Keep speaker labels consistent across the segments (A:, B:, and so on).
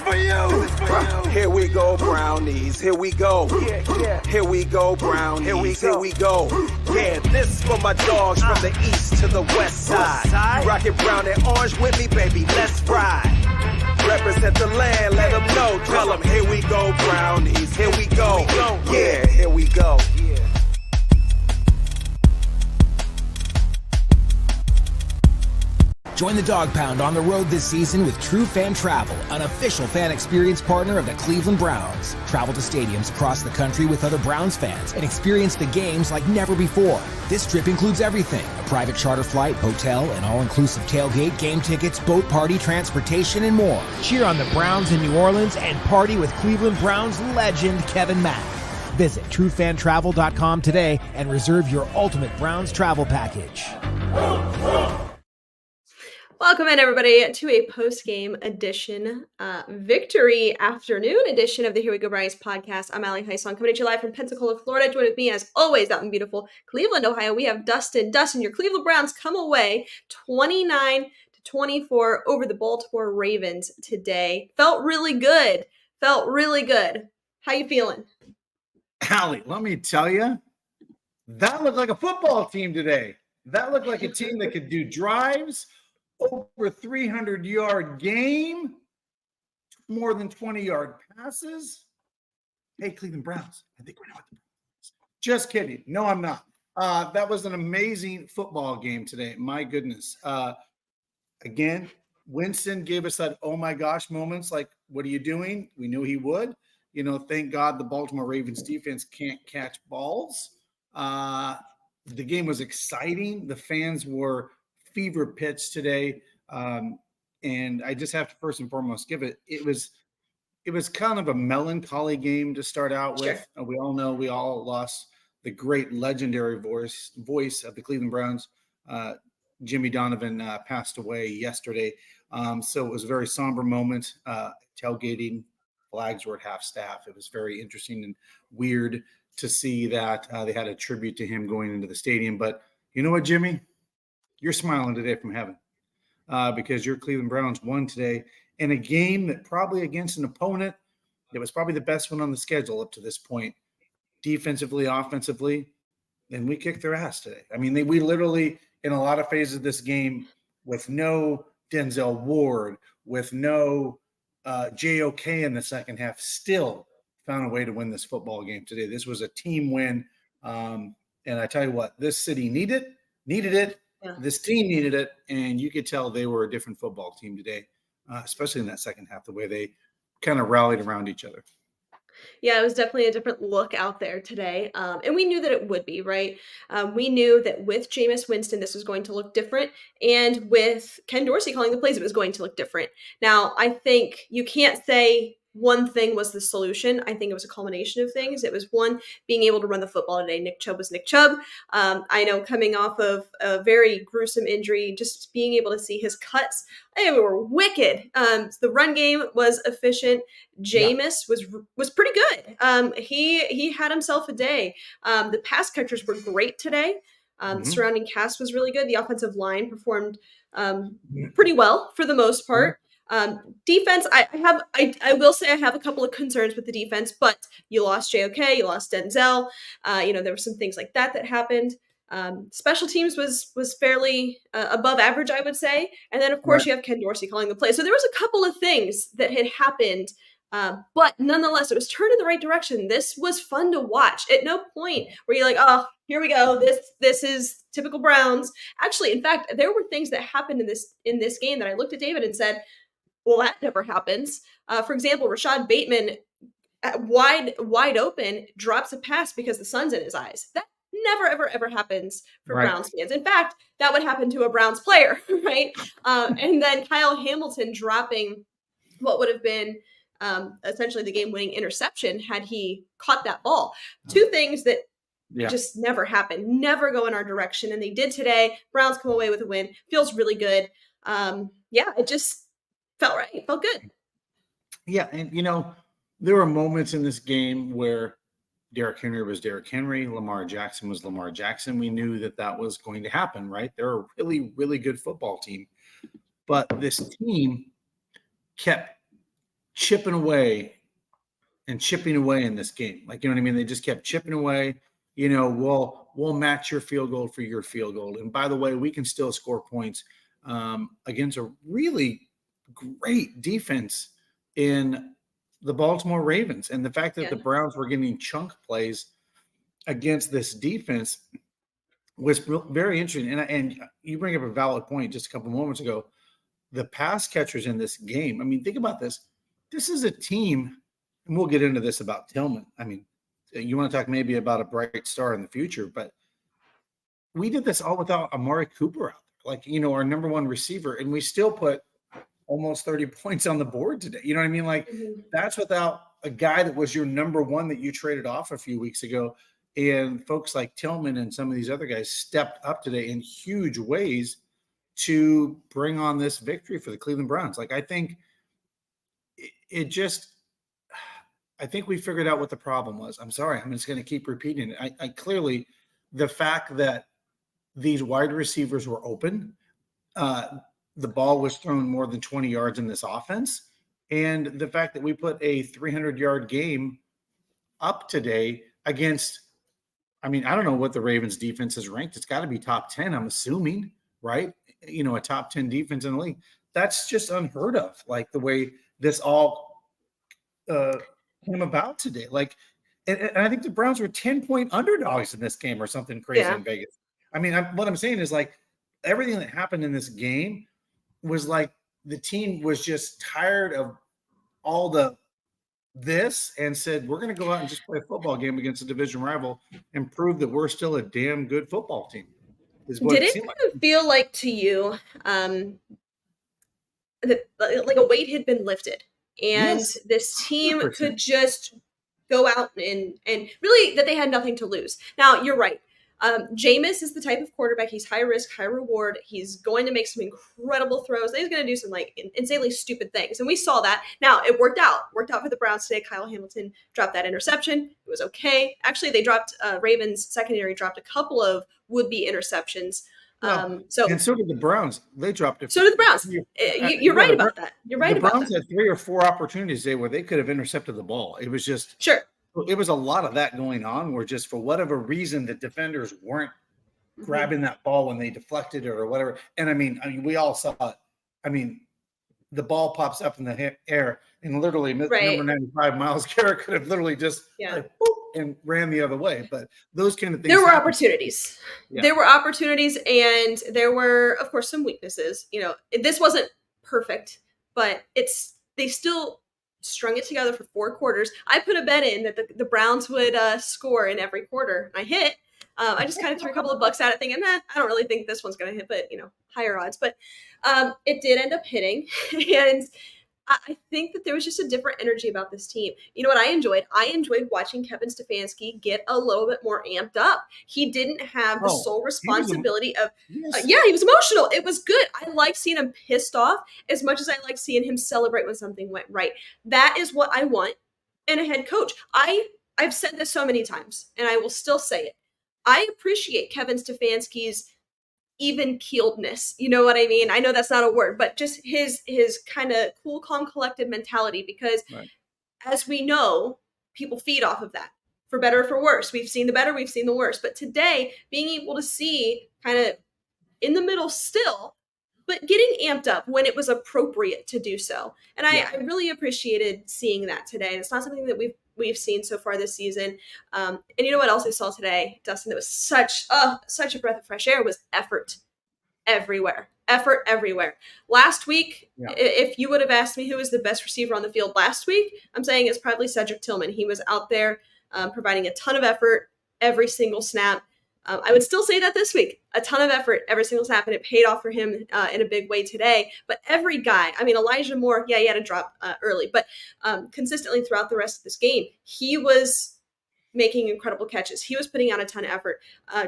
A: for you. Here we go, Brownies. Here we go. Here we go, Brownies. Here we go. Yeah, this for my dogs from the east to the west side. You rockin' brown and orange with me, baby. Let's ride. Represent the land, let them know. Tell them, here we go, Brownies. Here we go. Yeah, here we go.
B: Join the Dog Pound on the road this season with True Fan Travel, an official fan experience partner of the Cleveland Browns. Travel to stadiums across the country with other Browns fans and experience the games like never before. This trip includes everything: a private charter flight, hotel, an all-inclusive tailgate, game tickets, boat party, transportation, and more. Cheer on the Browns in New Orleans and party with Cleveland Browns legend Kevin Mack. Visit TrueFanTravel.com today and reserve your ultimate Browns travel package.
C: Welcome in, everybody, to a post-game edition, victory afternoon edition of the Here We Go Brownies podcast. I'm Allie Heisong, coming to you live from Pensacola, Florida. Joined with me, as always, out in beautiful Cleveland, Ohio. We have Dustin. Dustin, your Cleveland Browns come away 29-24 over the Baltimore Ravens today. Felt really good. How you feeling?
D: Allie, let me tell you, that looked like a football team today. That looked like a team that could do drives, over 300-yard game, more than 20-yard passes. Hey, Cleveland Browns, I think we're not the Browns. Just kidding. No, I'm not. That was an amazing football game today. My goodness. Again, Winston gave us that oh my gosh moments like, what are you doing? We knew he would. You know, thank God the Baltimore Ravens defense can't catch balls. The game was exciting. The fans were fever pitch today. And I just have to first and foremost give it was kind of a melancholy game to start out with. Sure. We all know we all lost the great legendary voice of the Cleveland Browns. Jimmy Donovan passed away yesterday. So it was a very somber moment. Tailgating, flags were at half staff. It was very interesting and weird to see that they had a tribute to him going into the stadium. But you know what, Jimmy? You're smiling today from heaven because your Cleveland Browns won today in a game that probably against an opponent that was probably the best one on the schedule up to this point, defensively, offensively, and we kicked their ass today. I mean, we literally, in a lot of phases of this game, with no Denzel Ward, with no JOK in the second half, still found a way to win this football game today. This was a team win, and I tell you what, this city needed it. Yeah. This team needed it, and you could tell they were a different football team today, especially in that second half, the way they kind of rallied around each other.
C: Yeah, it was definitely a different look out there today, and we knew that it would be, right? We knew that with Jameis Winston, this was going to look different, and with Ken Dorsey calling the plays, it was going to look different. Now, I think you can't say one thing was the solution. I think it was a culmination of things. It was one, being able to run the football today. Nick Chubb was Nick Chubb. I know coming off of a very gruesome injury, just being able to see his cuts, they were wicked. The run game was efficient. Jameis was pretty good. He had himself a day. The pass catchers were great today. The surrounding cast was really good. The offensive line performed pretty well for the most part. Defense, I will say I have a couple of concerns with the defense, but you lost JOK, you lost Denzel. There were some things like that happened. Special teams was fairly above average, I would say. And then, of course, you have Ken Dorsey calling the play. So there was a couple of things that had happened, but nonetheless, it was turned in the right direction. This was fun to watch. At no point were you like, oh, here we go. This is typical Browns. Actually, in fact, there were things that happened in this game that I looked at David and said, well, that never happens. For example, Rashad Bateman, wide open, drops a pass because the sun's in his eyes. That never, ever, ever happens for Browns fans. In fact, that would happen to a Browns player, right? And then Kyle Hamilton dropping what would have been essentially the game-winning interception had he caught that ball. Two things that just never happen, never go in our direction, and they did today. Browns come away with a win. Feels really good. It just felt right. Felt good.
D: Yeah, and, there were moments in this game where Derrick Henry was Derrick Henry, Lamar Jackson was Lamar Jackson. We knew that was going to happen, right? They're a really, really good football team. But this team kept chipping away and chipping away in this game. Like, you know what I mean? They just kept chipping away. You know, we'll match your field goal for your field goal. And by the way, we can still score points against a really great defense in the Baltimore Ravens. And the fact that the Browns were getting chunk plays against this defense was very interesting. And you bring up a valid point just a couple moments ago. The pass catchers in this game, I mean, think about this. This is a team, and we'll get into this about Tillman. I mean, you want to talk maybe about a bright star in the future, but we did this all without Amari Cooper out there, like, you know, our number one receiver, and we still put almost 30 points on the board today. You know what I mean? Like, that's without a guy that was your number one that you traded off a few weeks ago. And folks like Tillman and some of these other guys stepped up today in huge ways to bring on this victory for the Cleveland Browns. Like, I think I think we figured out what the problem was. I'm sorry. I'm just going to keep repeating it. I clearly, the fact that these wide receivers were open, the ball was thrown more than 20 yards in this offense, and the fact that we put a 300-yard game up today against, I mean, I don't know what the Ravens defense is ranked. It's got to be top 10, I'm assuming, right? You know, a top 10 defense in the league. That's just unheard of, like the way this all came about today. Like, and I think the Browns were 10-point underdogs in this game or something crazy in Vegas. I mean, what I'm saying is, like, everything that happened in this game was like the team was just tired of all this and said, we're going to go out and just play a football game against a division rival and prove that we're still a damn good football team.
C: Did it kind of feel like to you that like a weight had been lifted and this team 100%. Could just go out and really that they had nothing to lose? Now, you're right. Jameis is the type of quarterback. He's high risk, high reward. He's going to make some incredible throws. He's going to do some like insanely stupid things. And we saw that. Now, it worked out for the Browns today. Kyle Hamilton dropped that interception. It was okay. Actually, they dropped Ravens secondary dropped a couple of would-be interceptions.
D: And so did the Browns. They dropped it.
C: So did the Browns. You're right about that. You're right about that.
D: The Browns had 3 or 4 opportunities today where they could have intercepted the ball. It was just it was a lot of that going on where just for whatever reason the defenders weren't grabbing that ball when they deflected it or whatever. And I mean, we all saw it. I mean, the ball pops up in the air and literally number 95 Myles Garrett could have literally just like, boop, and ran the other way. But those kind of things.
C: There were opportunities. Yeah. There were opportunities, and there were, of course, some weaknesses. You know, this wasn't perfect, but they still strung it together for 4 quarters. I put a bet in that the Browns would score in every quarter. I hit. I just kind of threw a couple of bucks at it thinking, I don't really think this one's going to hit, but, you know, higher odds. But it did end up hitting. And I think that there was just a different energy about this team. You know what I enjoyed? I enjoyed watching Kevin Stefanski get a little bit more amped up. He didn't have the sole responsibility of he was emotional. It was good. I like seeing him pissed off as much as I like seeing him celebrate when something went right. That is what I want in a head coach. I've said this so many times, and I will still say it. I appreciate Kevin Stefanski's even-keeledness. You know what I mean? I know that's not a word, but just his kind of cool, calm, collected mentality, because as we know, people feed off of that, for better or for worse. We've seen the better, we've seen the worse. But today, being able to see kind of in the middle still, but getting amped up when it was appropriate to do so. And I really appreciated seeing that today. And it's not something that we've seen so far this season. And you know what else I saw today, Dustin, that was such a breath of fresh air, was effort everywhere. Effort everywhere. Last week, if you would have asked me who was the best receiver on the field last week, I'm saying it's probably Cedric Tillman. He was out there providing a ton of effort every single snap. I would still say that this week, a ton of effort every single snap, and it paid off for him in a big way today. But every guy, I mean, Elijah Moore, he had to drop early, but consistently throughout the rest of this game, he was making incredible catches. He was putting out a ton of effort.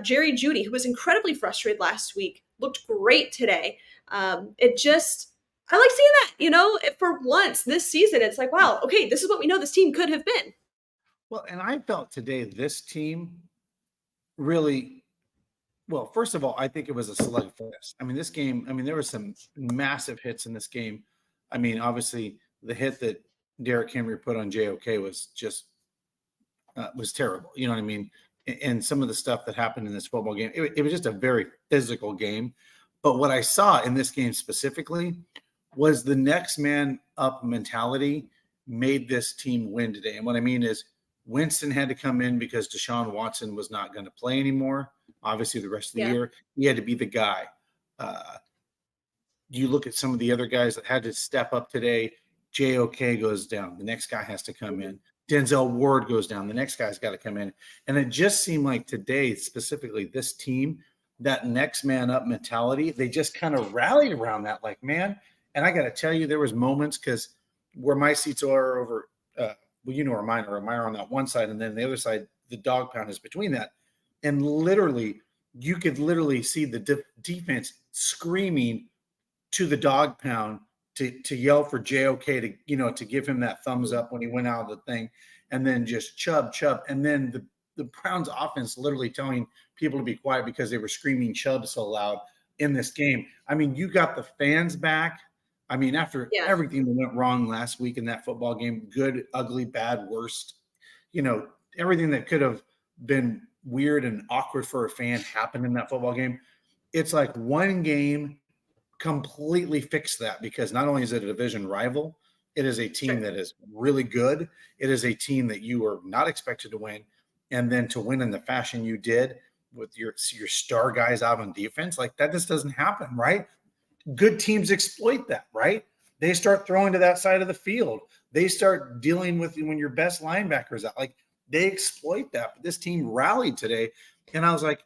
C: Jerry Jeudy, who was incredibly frustrated last week, looked great today. I like seeing that, you know, for once this season, it's like, wow, okay, this is what we know this team could have been.
D: Well, and I felt today this team really, well, first of all, I think it was a slugfest. I mean, this game, there were some massive hits in this game. I mean, obviously the hit that Derrick Henry put on JOK was just was terrible. You know what I mean? And some of the stuff that happened in this football game, it was just a very physical game. But what I saw in this game specifically was the next man up mentality made this team win today. And what I mean is Winston had to come in because Deshaun Watson was not going to play anymore. Obviously, the rest of the year, he had to be the guy. You look at some of the other guys that had to step up today. JOK goes down. The next guy has to come in. Denzel Ward goes down. The next guy's got to come in. And it just seemed like today, specifically this team, that next man up mentality, they just kind of rallied around that. Like, man, and I got to tell you, there was moments because where my seats are over, well, you know where mine are. Mine are on that one side, and then the other side, the dog pound is between that. And literally, you could literally see the defense screaming to the dog pound to yell for JOK to give him that thumbs up when he went out of the thing, and then just Chubb, and then the Browns offense literally telling people to be quiet because they were screaming Chubb so loud in this game. I mean, you got the fans back. I mean, after everything that went wrong last week in that football game, good, ugly, bad, worst, everything that could have been weird and awkward for a fan happened in that football game. It's like one game completely fixed that, because not only is it a division rival, it is a team that is really good. It is a team that you were not expected to win. And then to win in the fashion you did with your star guys out on defense, like that just doesn't happen, right? Good teams exploit that, right? They start throwing to that side of the field. They start dealing with when your best linebacker's out. Like, they exploit that. But this team rallied today. And I was like,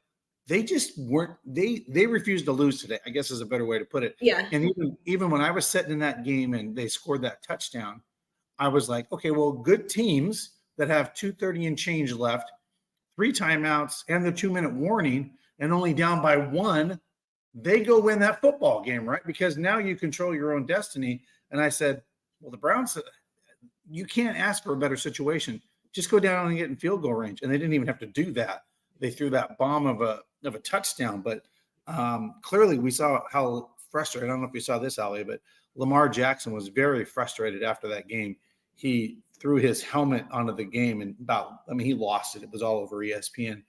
D: they just weren't, they refused to lose today, I guess is a better way to put it.
C: Yeah.
D: And even when I was sitting in that game and they scored that touchdown, I was like, okay, well, good teams that have 2:30 and change left, 3 timeouts and the 2-minute warning, and only down by 1, they go win that football game, right? Because now you control your own destiny. And I said, well, the Browns, you can't ask for a better situation. Just go down and get in field goal range. And they didn't even have to do that. They threw that bomb of a touchdown. But clearly we saw how frustrated. I don't know if you saw this, Ali, but Lamar Jackson was very frustrated after that game. He threw his helmet onto the game and he lost it. It was all over ESPN.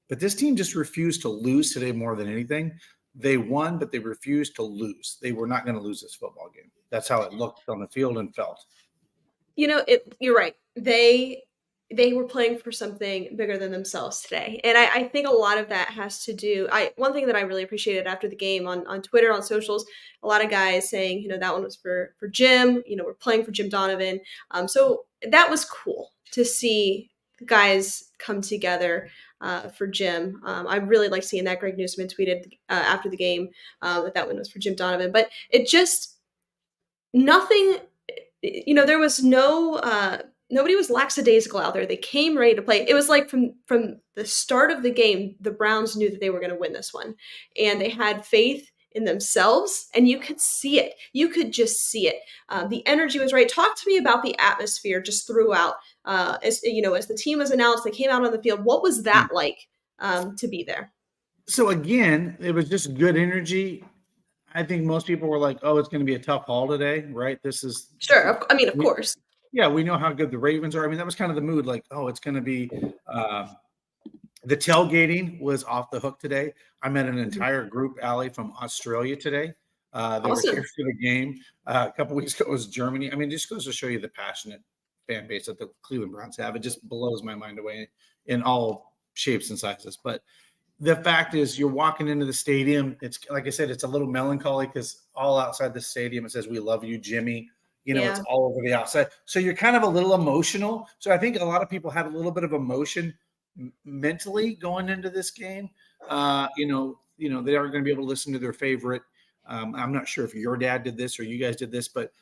D: But this team just refused to lose today more than anything. They won, but they refused to lose. They were not going to lose this football game. That's how it looked on the field and felt.
C: You're right. They were playing for something bigger than themselves today. And I think a lot of that has to do, one thing that I really appreciated after the game on Twitter, on socials, a lot of guys saying, that one was for Jim, we're playing for Jim Donovan. So that was cool to see guys come together for Jim. I really like seeing that. Greg Newsman tweeted after the game that one was for Jim Donovan, but it just, nothing, there was nobody was lackadaisical out there. They came ready to play. It was like from the start of the game, the Browns knew that they were going to win this one, and they had faith in themselves, and you could see it. You could just see it. The energy was right. Talk to me about the atmosphere just throughout. As the team was announced, they came out on the field. What was that like to be there?
D: So again, it was just good energy. I think most people were like, "Oh, it's going to be a tough haul today," right? This is
C: sure. Of course.
D: Yeah, we know how good the Ravens are. I mean, that was kind of the mood. Like, oh, it's going to be. The tailgating was off the hook today. I met an entire group, Allie, from Australia today. They
C: awesome.
D: were here for the game. A couple weeks ago, it was Germany. I mean, it just goes to show you the passionate fan base that the Cleveland Browns have. It just blows my mind away in all shapes and sizes. But the fact is, you're walking into the stadium. It's like I said, it's a little melancholy because all outside the stadium, it says, "We love you, Jimmy." It's all over the outside. So you're kind of a little emotional. So I think a lot of people had a little bit of emotion mentally going into this game. They aren't going to be able to listen to their favorite. I'm not sure if your dad did this or you guys did this, but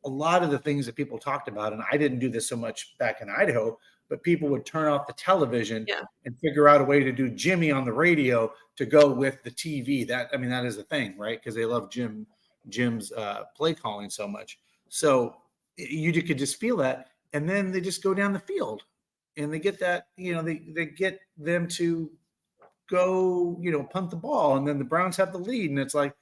D: a lot of the things that people talked about, and I didn't do this so much back in Idaho, but people would turn off the television and figure out a way to do Jimmy on the radio to go with the TV. That is the thing, right? Because they love Jim's play calling so much. So you could just feel that. And then they just go down the field and they get that, they get them to go, punt the ball. And then the Browns have the lead. And it's like,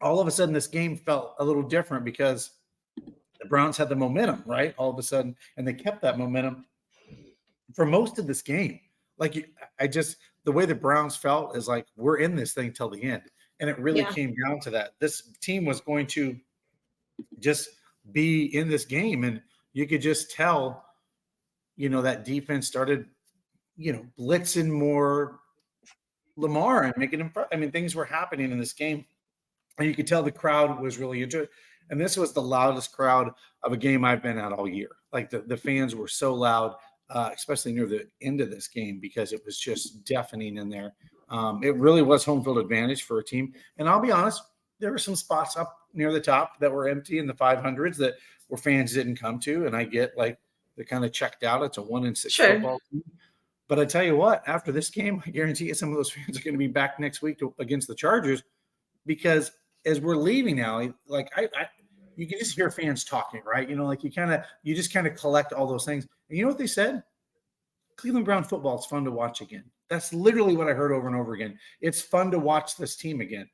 D: all of a sudden this game felt a little different because the Browns had the momentum, right? All of a sudden, and they kept that momentum for most of this game. Like, the way the Browns felt is like, we're in this thing till the end. And it really came down to that. This team was going to just be in this game. And you could just tell, that defense started, blitzing more Lamar and making him. I mean, things were happening in this game. And you could tell the crowd was really into it. And this was the loudest crowd of a game I've been at all year. Like the fans were so loud, especially near the end of this game, because it was just deafening in there. It really was home field advantage for a team. And I'll be honest, there were some spots up near the top that were empty in the 500s that where fans didn't come to. And I get like they kind of checked out. It's a 1-6 football team. But I tell you what, after this game, I guarantee you some of those fans are going to be back next week against the Chargers, because as we're leaving now, like you can just hear fans talking, right? Like you just kind of collect all those things. And you know what they said? Cleveland Brown football is fun to watch again. That's literally what I heard over and over again. It's fun to watch this team again.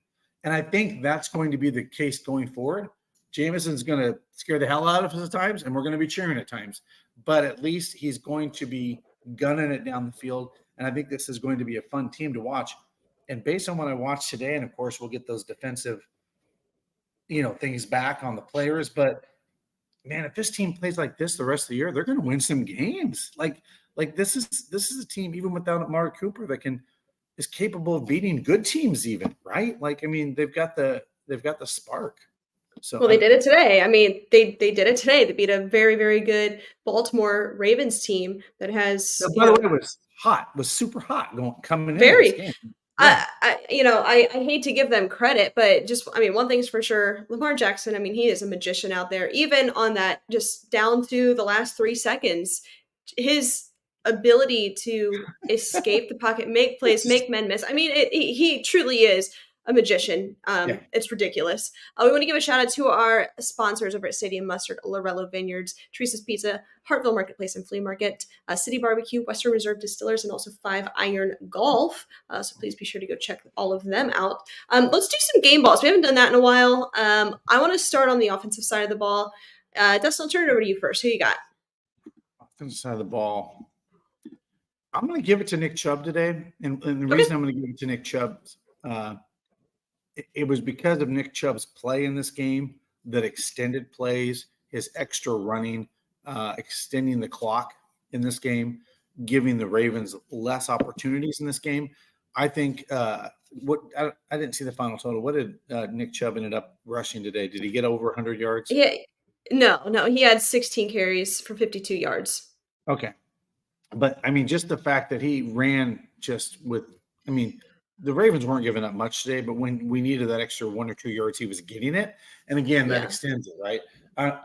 D: And I think that's going to be the case going forward. Jameson's going to scare the hell out of us at times, and we're going to be cheering at times. But at least he's going to be gunning it down the field. And I think this is going to be a fun team to watch. And based on what I watched today, and of course we'll get those defensive, things back on the players. But man, if this team plays like this the rest of the year, they're going to win some games. Like this is a team, even without Amari Cooper, that is capable of beating good teams even, right? Like, I mean, they've got the spark. So
C: well, they did it today. I mean, they did it today. They beat a very, very good Baltimore Ravens team that has.
D: By the way, it was super hot coming
C: very,
D: in this game. Yeah.
C: I hate to give them credit, but one thing's for sure, Lamar Jackson, I mean, he is a magician out there. Even on that, just down to the last 3 seconds, his ability to escape the pocket, make plays, make men miss. I mean, he truly is a magician. It's ridiculous. We want to give a shout out to our sponsors over at Stadium Mustard, Lorello Vineyards, Teresa's Pizza, Hartville Marketplace and Flea Market, City Barbecue, Western Reserve Distillers, and also 5 Iron Golf. So please be sure to go check all of them out. Let's do some game balls. We haven't done that in a while. I want to start on the offensive side of the ball. Dustin, I'll turn it over to you first. Who you got?
D: Offensive side of the ball. I'm going to give it to Nick Chubb today. And the reason I'm going to give it to Nick Chubb, it was because of Nick Chubb's play in this game, that extended plays, his extra running, extending the clock in this game, giving the Ravens less opportunities in this game. I think I didn't see the final total. What did Nick Chubb ended up rushing today? Did he get over 100 yards?
C: Yeah, no. He had 16 carries for 52 yards.
D: Okay. But, I mean, just the fact that he ran the Ravens weren't giving up much today, but when we needed that extra 1 or 2 yards, he was getting it. And again, that extends it, right?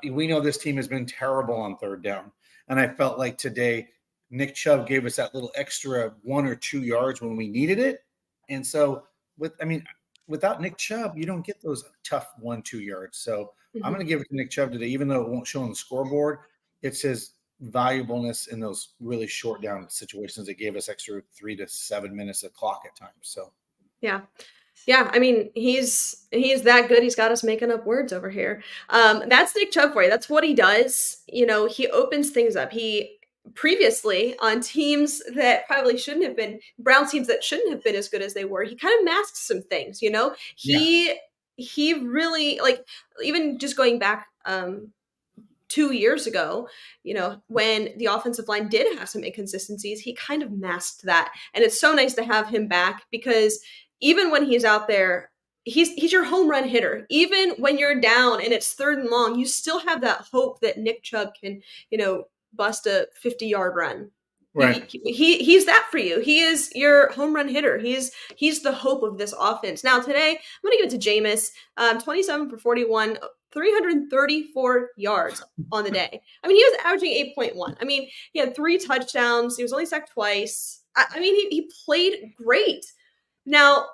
D: We know this team has been terrible on third down. And I felt like today, Nick Chubb gave us that little extra 1 or 2 yards when we needed it. And so without Nick Chubb, you don't get those tough 1-2 yards. So I'm going to give it to Nick Chubb today, even though it won't show on the scoreboard. It's his valuableness in those really short down situations that gave us extra 3 to 7 minutes of clock at times. So
C: yeah. I mean, he's that good. He's got us making up words over here. That's Nick Chubb for you. That's what he does. He opens things up. He previously on teams that probably shouldn't have been, Browns teams that shouldn't have been as good as they were, he kind of masks some things. He really, like, even just going back 2 years ago, when the offensive line did have some inconsistencies, he kind of masked that. And it's so nice to have him back, because even when he's out there, he's your home run hitter. Even when you're down and it's 3rd and long, you still have that hope that Nick Chubb can, bust a 50-yard run.
D: Right.
C: He's that for you. He is your home run hitter. He's the hope of this offense. Now today, I'm going to give it to Jameis, 27 for 41, 334 yards on the day. I mean, he was averaging 8.1. I mean, he had 3 touchdowns. He was only sacked twice. I mean, he played great. Now,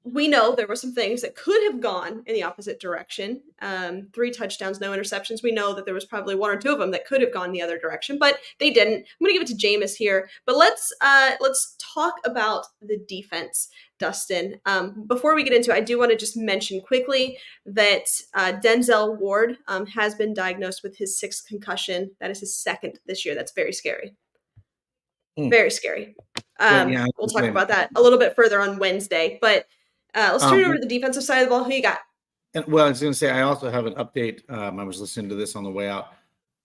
C: we know there were some things that could have gone in the opposite direction. 3 touchdowns, no interceptions. We know that there was probably 1 or 2 of them that could have gone the other direction, but they didn't. I'm going to give it to Jameis here. But let's talk about the defense, Dustin. Before we get into it, I do want to just mention quickly that Denzel Ward has been diagnosed with his 6th concussion. That is his 2nd this year. That's very scary. Very scary.
D: Yeah,
C: We'll talk about that a little bit further on Wednesday, but let's turn it over to the defensive side of the ball. Who you got?
D: And well, I was going to say, I also have an update. I was listening to this on the way out.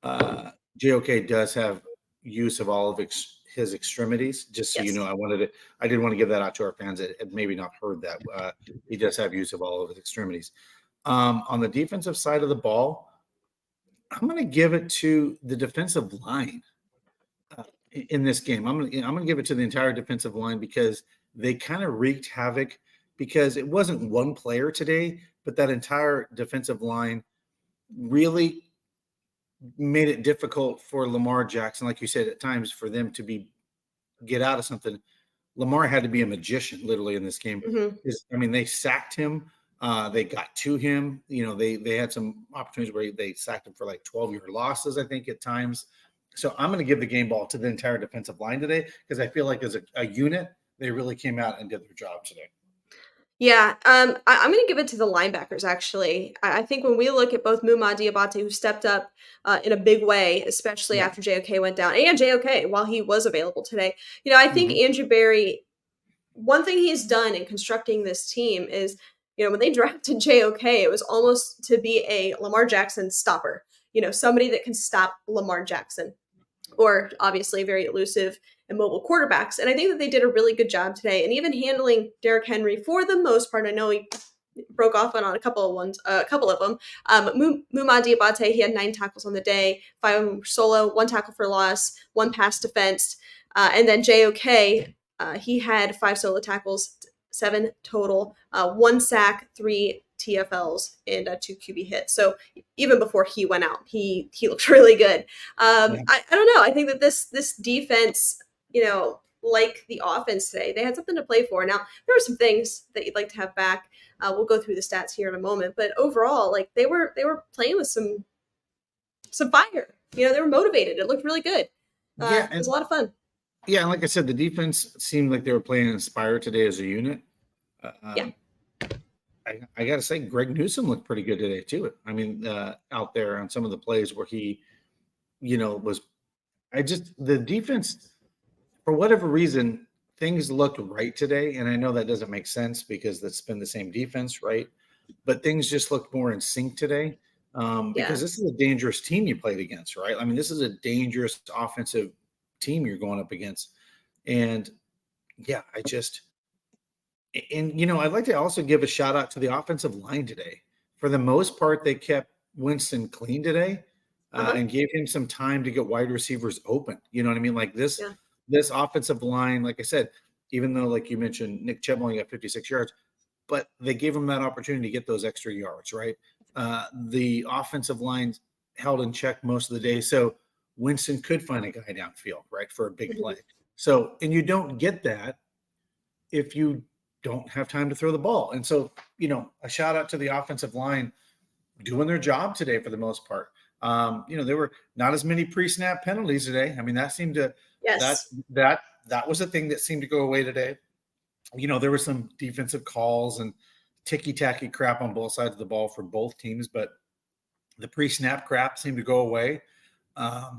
D: JOK does have use of all of his extremities. Just so you know, I did want to give that out to our fans that had maybe not heard that. He does have use of all of his extremities. On the defensive side of the ball, I'm going to give it to the defensive line in this game. I'm going to give it to the entire defensive line because they kind of wreaked havoc. Because it wasn't one player today, but that entire defensive line really made it difficult for Lamar Jackson, like you said, at times for them to get out of something. Lamar had to be a magician, literally, in this game. I mean, they sacked him. They got to him. You know, they had some opportunities where they sacked him for like 12-yard losses, I think, at times. So I'm going to give the game ball to the entire defensive line today because I feel like as a unit, they really came out and did their job today.
C: Yeah, I'm going to give it to the linebackers, actually. I think when we look at both Muma Diabate, who stepped up in a big way, especially after JOK went down, and JOK, while he was available today, I think Andrew Berry, one thing he's done in constructing this team is, when they drafted JOK, it was almost to be a Lamar Jackson stopper, somebody that can stop Lamar Jackson, or obviously very elusive and mobile quarterbacks. And I think that they did a really good job today. And even handling Derrick Henry for the most part, I know he broke off on a couple of them. Muma Diabate, he had 9 tackles on the day, 5 of them solo, 1 tackle for loss, 1 pass defense. And then JOK, he had 5 solo tackles, 7 total, 1 sack, 3 TFLs, and 2 QB hits. So even before he went out, he looked really good. I don't know. I think that this defense, like the offense today, they had something to play for. Now, there were some things that you'd like to have back. We'll go through the stats here in a moment, but overall, like they were playing with some fire. They were motivated. It looked really good. It was a lot of fun.
D: Yeah, and like I said, the defense seemed like they were playing inspired today as a unit. I got to say, Greg Newsome looked pretty good today too. I mean, out there on some of the plays where he, the defense, for whatever reason, things looked right today. And I know that doesn't make sense because that's been the same defense, right? But things just looked more in sync today because this is a dangerous team you played against, right? I mean, this is a dangerous offensive team you're going up against. And I'd like to also give a shout out to the offensive line today. For the most part, they kept Winston clean today and gave him some time to get wide receivers open. You know what I mean? Like this offensive line, like I said, even though, like you mentioned, Nick Chubb only got 56 yards, but they gave him that opportunity to get those extra yards, right? The offensive line held in check most of the day. So Winston could find a guy downfield, right, for a big play. So, and you don't get that if you don't have time to throw the ball. And so, a shout out to the offensive line doing their job today for the most part. There were not as many pre-snap penalties today. I mean, that seemed to that was a thing that seemed to go away today. There were some defensive calls and ticky-tacky crap on both sides of the ball for both teams, but the pre-snap crap seemed to go away. I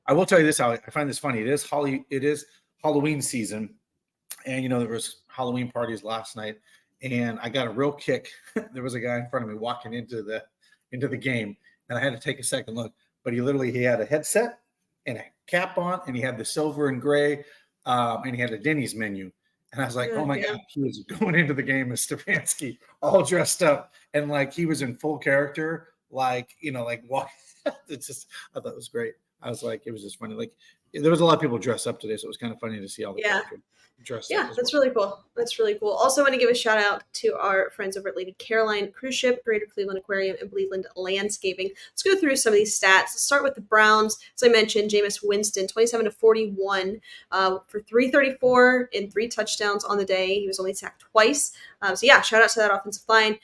D: will tell you this, I find this funny. It is Halloween season. And, there was Halloween parties last night, and I got a real kick. There was a guy in front of me walking into the game, and I had to take a second look. But he had a headset and a cap on, and he had the silver and gray, and he had a Denny's menu. And I was like, oh my God, he was going into the game as Stefanski, all dressed up, and like he was in full character, walking. It's just, I thought it was great. I was like, it was just funny. Like there was a lot of people dressed up today, so it was kind of funny to see all the characters dressed up.
C: Yeah, that's really cool. That's really cool. Also, want to give a shout out to our friends over at Lady Caroline Cruise Ship, Greater Cleveland Aquarium, and Cleveland Landscaping. Let's go through some of these stats. Let's start with the Browns. As I mentioned, Jameis Winston, 27-41 for 334 and 3 touchdowns on the day. He was only sacked twice. So yeah, shout out to that offensive line.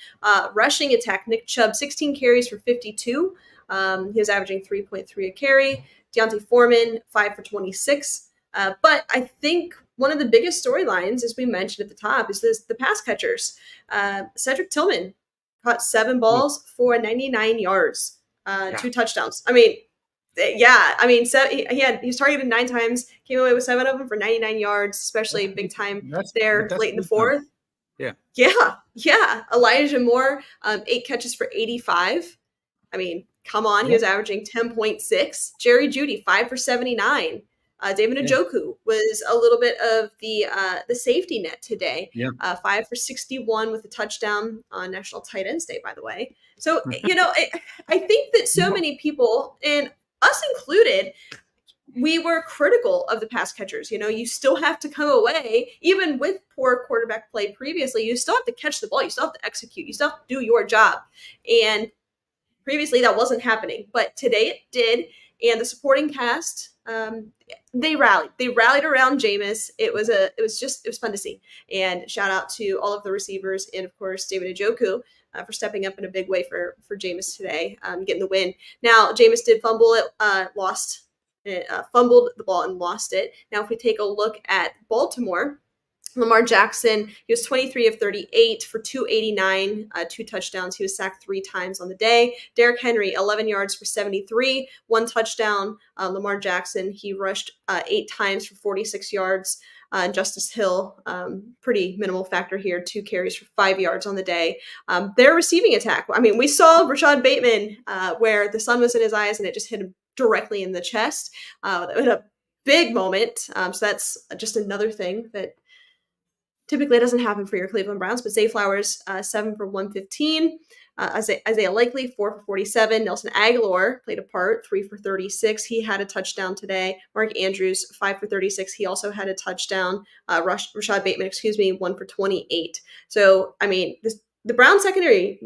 C: Rushing attack, Nick Chubb, 16 carries for 52. He was averaging 3.3 a carry. Deontay Foreman, 5 for 26. But I think one of the biggest storylines, as we mentioned at the top, is the pass catchers. Cedric Tillman caught 7 balls for 99 yards, 2 touchdowns. I mean, he was targeted 9 times, came away with 7 of them for 99 yards, especially big time there late in the fourth. Yeah. Elijah Moore, 8 catches for 85. I mean, come on, he was averaging 10.6. Jerry Jeudy, 5 for 79. David Njoku was a little bit of the safety net today. 5 for 61 with a touchdown on National Tight Ends Day, by the way. So, I think that so many people, and us included, we were critical of the pass catchers. You still have to come away, even with poor quarterback play previously, you still have to catch the ball. You still have to execute. You still have to do your job. And previously that wasn't happening, but today it did. And the supporting cast, they rallied around Jameis. It was fun to see. And shout out to all of the receivers and of course David Njoku for stepping up in a big way for Jameis today, getting the win. Now Jameis did fumbled the ball and lost it. Now if we take a look at Baltimore, Lamar Jackson, he was 23 of 38 for 289, 2 touchdowns. He was sacked 3 times on the day. Derrick Henry, 11 yards for 73, 1 touchdown. Lamar Jackson, he rushed 8 times for 46 yards. Justice Hill, pretty minimal factor here, 2 carries for 5 yards on the day. Their receiving attack, I mean, we saw Rashad Bateman where the sun was in his eyes and it just hit him directly in the chest. In a big moment. So that's just another thing that typically it doesn't happen for your Cleveland Browns, but Zay Flowers, 7 for 115. Isaiah Likely, 4 for 47. Nelson Aguilar played a part, 3 for 36. He had a touchdown today. Mark Andrews, 5 for 36. He also had a touchdown. Rashad Bateman, 1 for 28. So, I mean, the Browns secondary,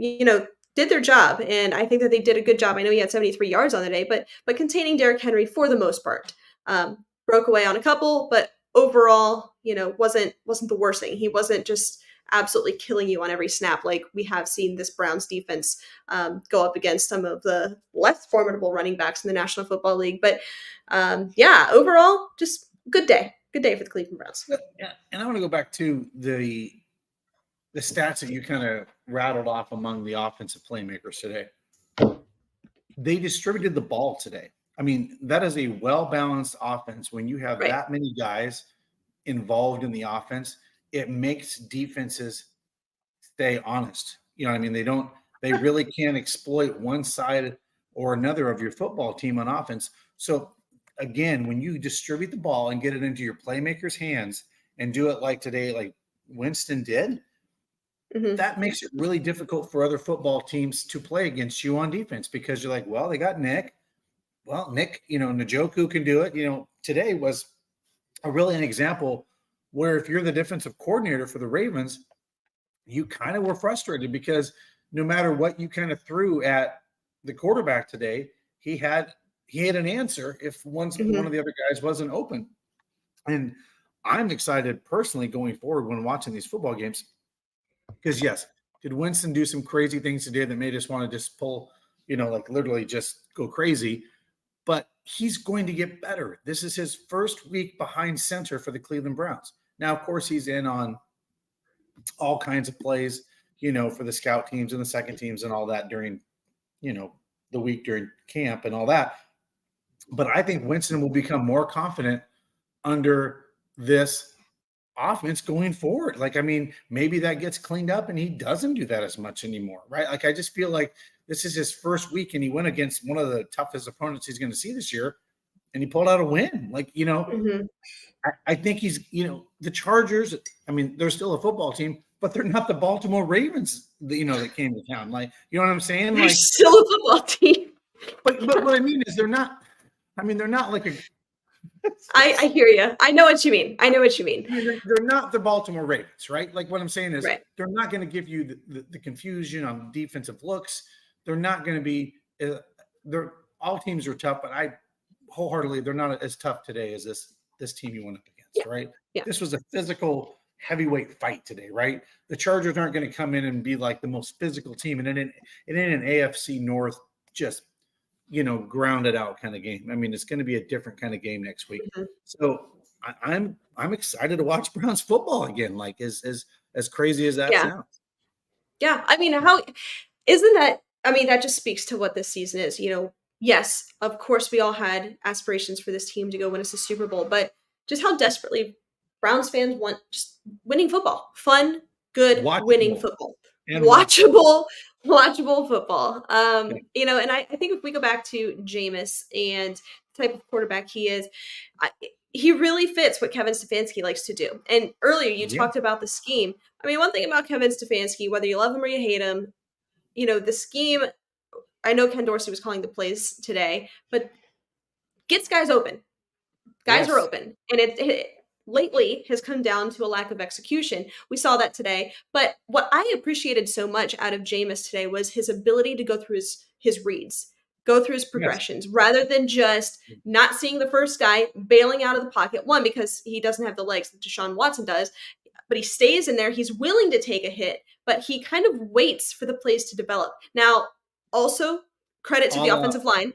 C: did their job, and I think that they did a good job. I know he had 73 yards on the day, but containing Derrick Henry for the most part. Broke away on a couple, but overall, wasn't the worst thing. He wasn't just absolutely killing you on every snap like we have seen this Browns defense go up against some of the less formidable running backs in the National Football League. But overall, just good day for the Cleveland Browns.
D: Yeah, and I want to go back to the stats that you kind of rattled off among the offensive playmakers today. They distributed the ball today. I mean, that is a well-balanced offense. When you have that many guys involved in the offense, it makes defenses stay honest. You know what I mean? They really can't exploit one side or another of your football team on offense. So again, when you distribute the ball and get it into your playmakers' hands and do it like today, like Winston did, that makes it really difficult for other football teams to play against you on defense, because you're like, well, they got Nick. Well, Nick, Njoku can do it. Today was really an example where if you're the defensive coordinator for the Ravens, you kind of were frustrated because no matter what you kind of threw at the quarterback today, he had an answer if one of the other guys wasn't open. And I'm excited personally going forward when watching these football games because, yes, did Winston do some crazy things today that made us want to just pull, literally just go crazy? But he's going to get better. This is his first week behind center for the Cleveland Browns. Now, of course, he's in on all kinds of plays, for the scout teams and the second teams and all that during, the week during camp and all that. But I think Winston will become more confident under this offense going forward. Maybe that gets cleaned up and he doesn't do that as much anymore, right? I just feel like this is his first week and he went against one of the toughest opponents he's going to see this year and he pulled out a win. I think he's, the Chargers, they're still a football team, but they're not the Baltimore Ravens, that came to town. You know what I'm saying?
C: They're still a football team.
D: but what I mean is they're not I mean, they're not like a.
C: I hear you. I know what you mean. I know what you mean.
D: I mean, they're not the Baltimore Ravens, right? Like what I'm saying is
C: Right.
D: they're not going to give you the confusion on defensive looks. They're not going to be. They're all teams are tough, but I wholeheartedly they're not as tough today as this team you went up against,
C: Yeah.
D: right?
C: Yeah.
D: This was a physical heavyweight fight today, right? The Chargers aren't going to come in and be like the most physical team, and in an AFC North just grounded out kind of game. I mean, it's going to be a different kind of game next week.
C: Mhm.
D: So I'm excited to watch Browns football again. Like as crazy as that
C: Yeah.
D: sounds.
C: Yeah. I mean, how isn't that? I mean, that just speaks to what this season is. Yes, of course, we all had aspirations for this team to go win us a Super Bowl, but just how desperately Browns fans want just winning football, fun, good, winning
D: Watchable
C: football,
D: and
C: watchable football.
D: Yeah.
C: And I think if we go back to Jameis and the type of quarterback he is, he really fits what Kevin Stefanski likes to do. And earlier you
D: Yeah.
C: talked about the scheme. I mean, one thing about Kevin Stefanski, whether you love him or you hate him, the scheme. I know Ken Dorsey was calling the plays today, but gets guys open. Guys are
D: Yes.
C: open, and it lately has come down to a lack of execution. We saw that today, but what I appreciated so much out of Jameis today was his ability to go through his reads, go through his progressions, rather than just not seeing the first guy, bailing out of the pocket. One, because he doesn't have the legs that Deshaun Watson does, but he stays in there. He's willing to take a hit, but he kind of waits for the plays to develop. Now, also credit to the offensive line.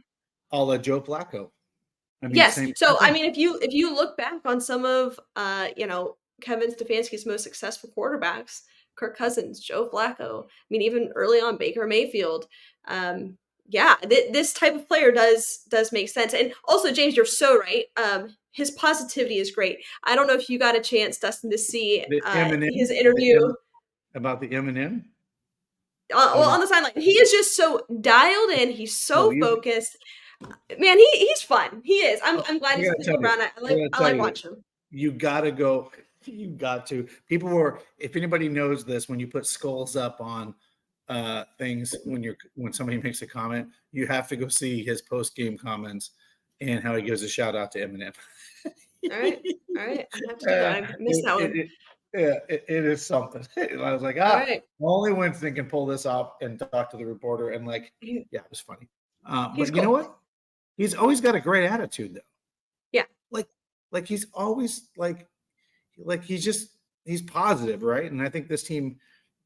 D: A la Joe Flacco. I mean,
C: Yes.
D: same
C: So I
D: thing.
C: mean, if you look back on some of Kevin Stefanski's most successful quarterbacks, Kirk Cousins, Joe Flacco, I mean, even early on Baker Mayfield, this type of player does make sense. And also, James, you're so right. His positivity is great. I don't know if you got a chance, Dustin, to see
D: The M&M,
C: his interview.
D: about the M&M.
C: Well, on the sideline, he is just so dialed in. He's so focused. Man, he's fun. He is. I'm glad he's sticking around. I like watching him.
D: You gotta go. You got to. People were. If anybody knows this, when you put skulls up on things, when somebody makes a comment, you have to go see his post game comments and how he gives a shout out to Eminem.
C: All right. I have to do that. I missed that one.
D: It is something. I was like,
C: right.
D: only Winston can pull this off and talk to the reporter, and it was funny. But you know what? He's always got a great attitude, though.
C: Yeah.
D: Like he's always like he's positive, right? And I think this team,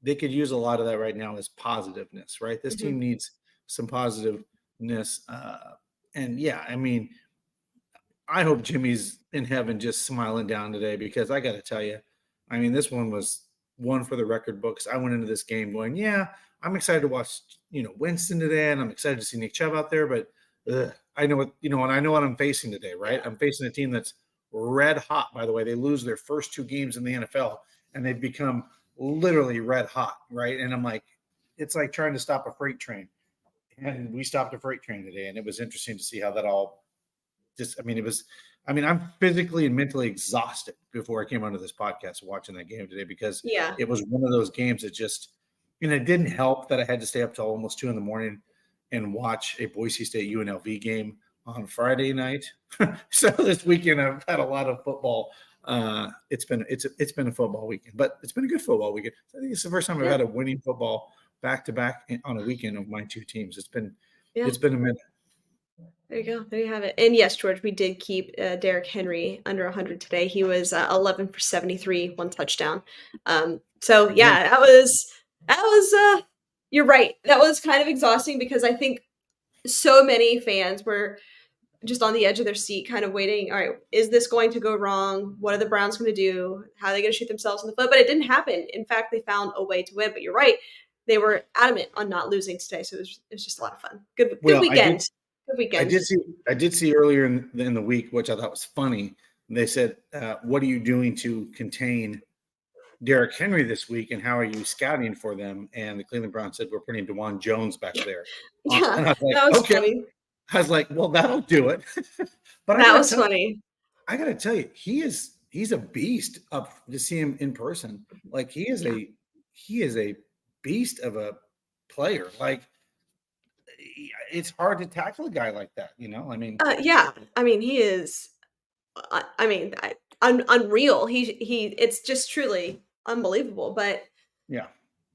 D: they could use a lot of that right now, is positiveness, right? This team needs some positiveness. And yeah, I mean, I hope Jimmy's in heaven just smiling down today, because I got to tell you, I mean, this one was one for the record books. I went into this game going, yeah, I'm excited to watch, Winston today, and I'm excited to see Nick Chubb out there, but I know what, and I know what I'm facing today, right? I'm facing a team that's red hot, by the way. They lose their first 2 games in the NFL, and they've become literally red hot, right? And I'm like, it's like trying to stop a freight train. And we stopped a freight train today, and it was interesting to see how that all I'm physically and mentally exhausted before I came onto this podcast watching that game today, because it was one of those games that just, it didn't help that I had to stay up till almost 2 a.m. and watch a Boise State UNLV game on Friday night. So this weekend I've had a lot of football. It's been a football weekend, but it's been a good football weekend. I think it's the first time I've had a winning football back-to-back on a weekend of my 2 teams. It's been a minute.
C: There you go. There you have it. And yes, George, we did keep Derrick Henry under 100 today. He was 11 for 73, 1 touchdown. So yeah, that was you're right. That was kind of exhausting, because I think so many fans were just on the edge of their seat, kind of waiting. All right, is this going to go wrong? What are the Browns going to do? How are they going to shoot themselves in the foot? But it didn't happen. In fact, they found a way to win. But you're right. They were adamant on not losing today. So it was just a lot of fun. Good weekend. Good weekend.
D: I did see earlier in the week, which I thought was funny. They said, what are you doing to contain Derrick Henry this week, and how are you scouting for them? And the Cleveland Browns said, we're putting DeJuan Jones back there.
C: Yeah,
D: and I was like,
C: that was
D: okay.
C: funny.
D: I was like, well, that'll do it. But
C: that was funny.
D: I got to tell you, he's a beast up to see him in person. Like he is a beast of a player. Like it's hard to tackle a guy like that. I mean,
C: Yeah. I mean, he is. Unreal. It's just truly unbelievable. But
D: yeah,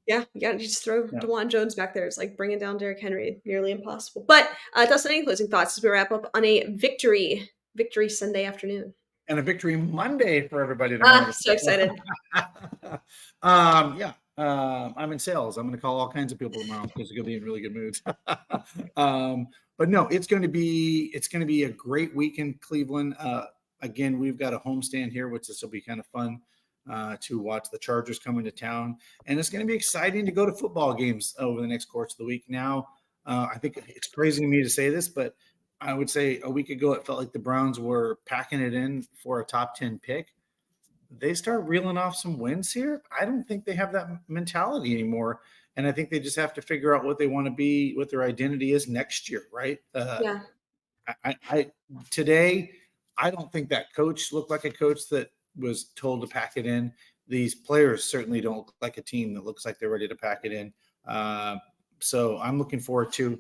C: yeah, you just throw
D: yeah.
C: DeJuan Jones back there. It's like bringing down Derrick Henry, nearly impossible. But Dustin, any closing thoughts as we wrap up on a victory Sunday afternoon?
D: And a victory Monday for everybody tomorrow.
C: So excited.
D: Yeah. I'm in sales. I'm going to call all kinds of people tomorrow because they're going to be in really good moods. But no, it's going to be a great week in Cleveland. Again, we've got a homestand here, which this will be kind of fun to watch the Chargers come into town, and it's going to be exciting to go to football games over the next course of the week. Now, I think it's crazy to me to say this, but I would say a week ago it felt like the Browns were packing it in for a top 10 pick. They start reeling off some wins here. I don't think they have that mentality anymore. And I think they just have to figure out what they want to be, what their identity is next year, right?
C: Yeah.
D: Today, I don't think that coach looked like a coach that was told to pack it in. These players certainly don't look like a team that looks like they're ready to pack it in. So I'm looking forward to,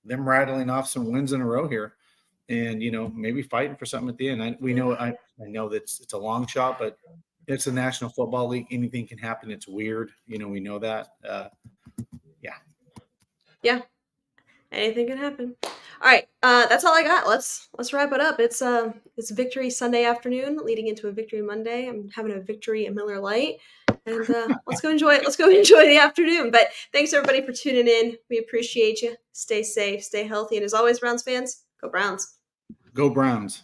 D: them rattling off some wins in a row here. And maybe fighting for something at the end. I know that it's a long shot, but it's a National Football League. Anything can happen. It's weird, we know that.
C: Yeah, anything can happen. All right, that's all I got. Let's wrap it up. It's Victory Sunday afternoon, leading into a Victory Monday. I'm having a Victory and Miller Lite, and let's go enjoy the afternoon. But thanks everybody for tuning in. We appreciate you. Stay safe, stay healthy, and as always, Browns fans, go Browns.
D: Go Browns.